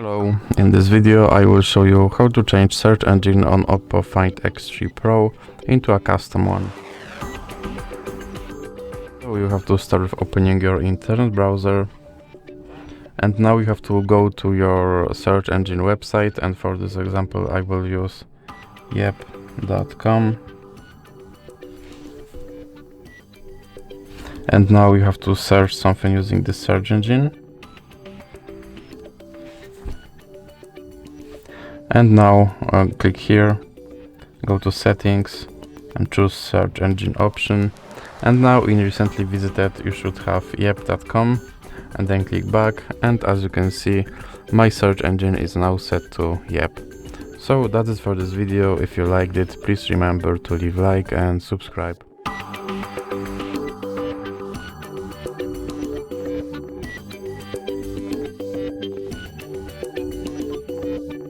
Hello, in this video I will show you how to change search engine on OPPO Find X3 Pro into a custom one. So you have to start with opening your internet browser, and now you have to go to your search engine website, and for this example I will use yep.com. And now you have to search something using the search engine. And now click here, go to settings and choose search engine option. And now in recently visited you should have yep.com, and then click back, and as you can see my search engine is now set to Yep. So that is for this video. If you liked it, please remember to leave like and subscribe.